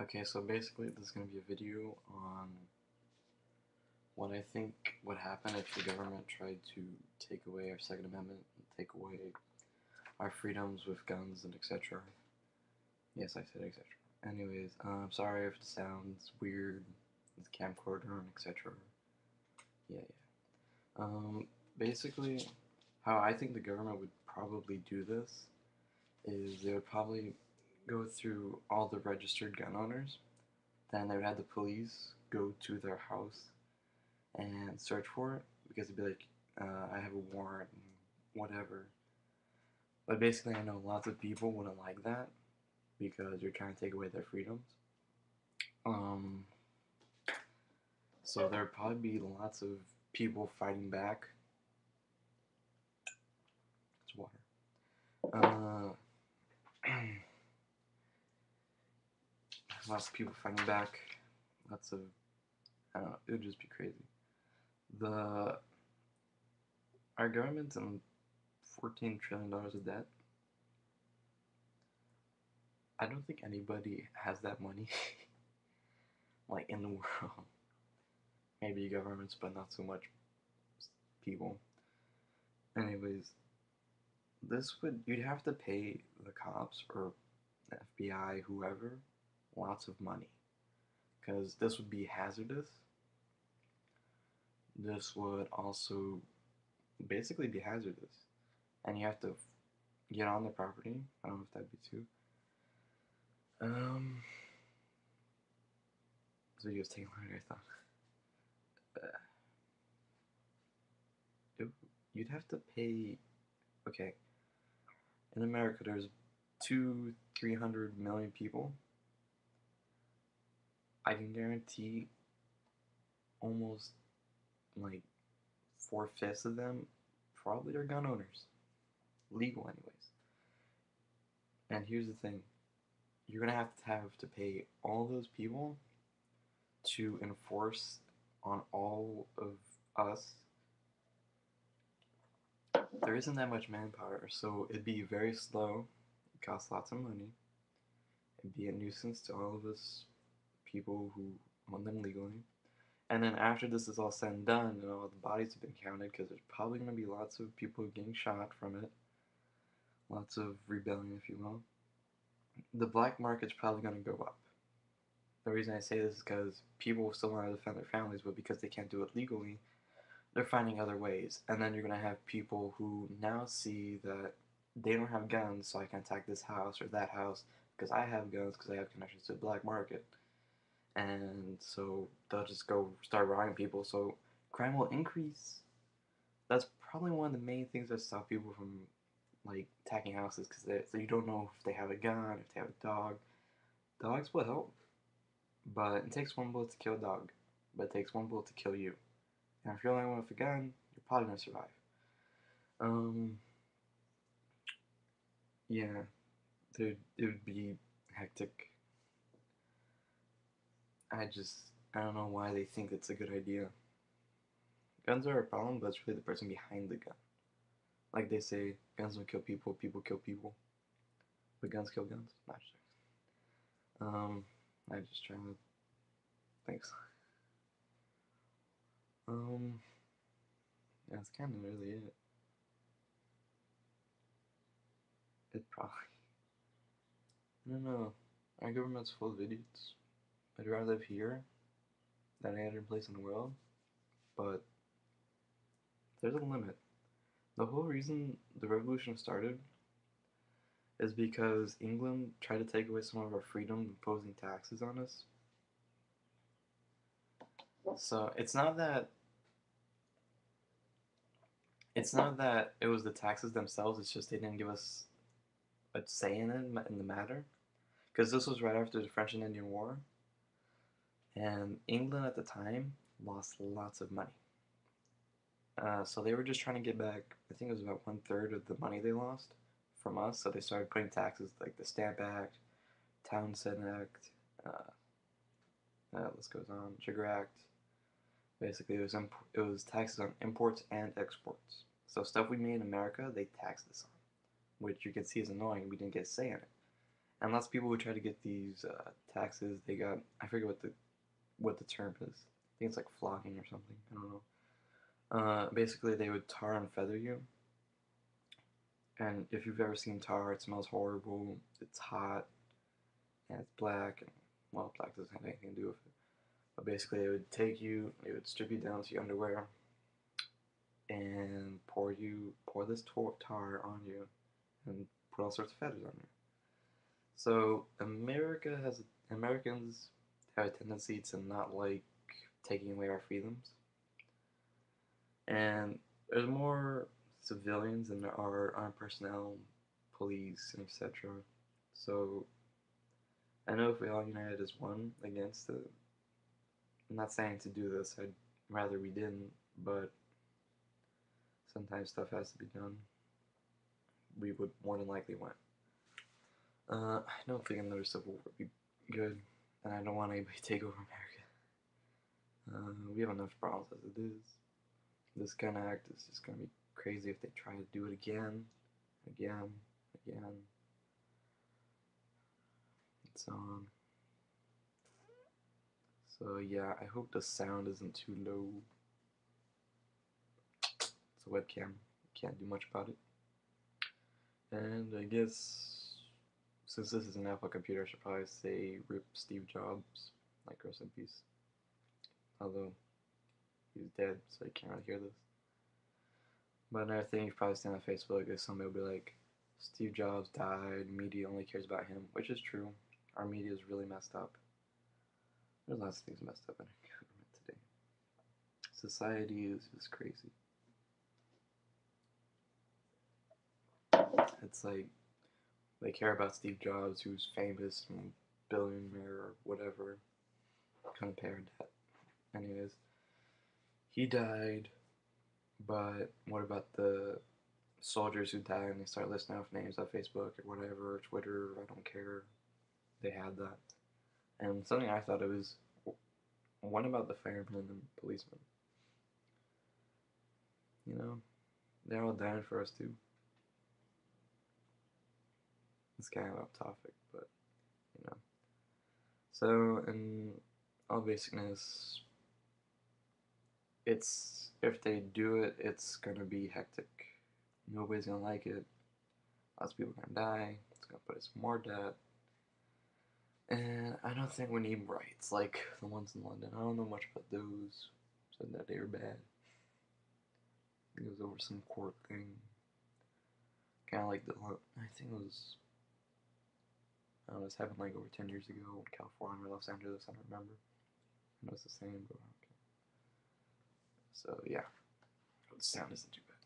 Okay, so basically this is going to be a video on what I think would happen if the government tried to take away our Second Amendment, and take away our freedoms with guns and etc. Yes, I said etc. Anyways, I'm sorry if it sounds weird, with camcorder and etc. Yeah. Basically, how I think the government would probably do this is they would probably go through all the registered gun owners. Then they would have the police go to their house and search for it because it'd be like, I have a warrant, whatever. But basically, I know lots of people wouldn't like that because you're trying to take away their freedoms. Um, so there'd probably be lots of people fighting back. It's water. Lots of people fighting back. Lots of, I don't know, it would just be crazy. Our government's in $14 trillion of debt. I don't think anybody has that money, like, in the world. Maybe governments, but not so much people. Anyways, you'd have to pay the cops or the FBI, whoever, lots of money. Because this would be hazardous. This would also basically be hazardous. And you have to get on the property. I don't know if that'd be too. This video's taking longer than I thought. You'd have to pay. Okay, in America, there's 300 million people. I can guarantee almost like 4/5 of them probably are gun owners, legal anyways. And here's the thing: you're gonna have to pay all those people to enforce on all of us. There isn't that much manpower, so it'd be very slow. It costs lots of money. It'd be a nuisance to all of us people who own them legally. And then after this is all said and done, and all the bodies have been counted, because there's probably going to be lots of people getting shot from it, lots of rebellion, if you will, the black market's probably going to go up. The reason I say this is because people still want to defend their families, but because they can't do it legally, they're finding other ways. And then you're going to have people who now see that they don't have guns, so I can attack this house or that house because I have guns, because I have connections to the black market. And so they'll just go start robbing people, so crime will increase. That's probably one of the main things that stop people from, like, attacking houses, because so you don't know if they have a gun, if they have a dog. Dogs will help, but it takes one bullet to kill a dog, but it takes one bullet to kill you. And if you're the only one with a gun, you're probably gonna survive. Yeah, it would be hectic. I don't know why they think it's a good idea. Guns are a problem, but it's really the person behind the gun. Like they say, guns don't kill people, people kill people. But guns kill guns. Not sure. I just trying to. Thanks. That's kind of really it. It probably. I don't know. Our government's full of idiots. I'd rather live here than any other place in the world, but there's a limit. The whole reason the revolution started is because England tried to take away some of our freedom, imposing taxes on us. So it's not that it was the taxes themselves. It's just they didn't give us a say in it, in the matter, because this was right after the French and Indian War, and England at the time lost lots of money. So they were just trying to get back. I think it was about 1/3 of the money they lost from us. So they started putting taxes like the Stamp Act, Townshend Act, list goes on, Sugar Act. Basically, it was taxes on imports and exports. So stuff we made in America, they taxed us on, which you can see is annoying. We didn't get a say in it. And lots of people who try to get these taxes, they got, I forget what the term is. I think it's like flogging or something. I don't know. Basically, they would tar and feather you. And if you've ever seen tar, it smells horrible. It's hot and it's black. And well, black doesn't have anything to do with it. But basically, it would take you, it would strip you down to your underwear, and pour this tar on you, and put all sorts of feathers on you. So Americans have a tendency to not like taking away our freedoms, and there's more civilians than there are armed personnel, police, and etc. So I know if we all united as one against it, I'm not saying to do this. I'd rather we didn't, but sometimes stuff has to be done. We would more than likely win. I don't think another civil war would be good, and I don't want anybody to take over America. We have enough problems as it is. This kind of act is just going to be crazy if they try to do it again, again. So yeah, I hope the sound isn't too low. It's a webcam. Can't do much about it. And I guess since this is an Apple computer, I should probably say RIP Steve Jobs, like rest in peace. Although he's dead, so you can't really hear this. But another thing you've probably seen on Facebook is somebody will be like, Steve Jobs died, media only cares about him, which is true. Our media is really messed up. There's lots of things messed up in our government today. Society is just crazy. It's like they care about Steve Jobs, who's famous and billionaire or whatever. Compared to that. Anyways, he died, but what about the soldiers who died and they start listing off names on Facebook or whatever, or Twitter, I don't care. They had that. And something I thought of is, what about the firemen and policemen? You know, they're all dying for us too. It's kind of off topic, but, you know. So, in all basicness, if they do it, it's gonna be hectic. Nobody's gonna like it. Lots of people are gonna die. It's gonna put us in more debt. And I don't think we need riots like the ones in London. I don't know much about those. Said that they were bad. It was over some court thing. Kind of like I think it was, I don't know, this happened like over 10 years ago in California or Los Angeles, I don't remember. I know it's the same, but okay. So yeah, the sound isn't too bad.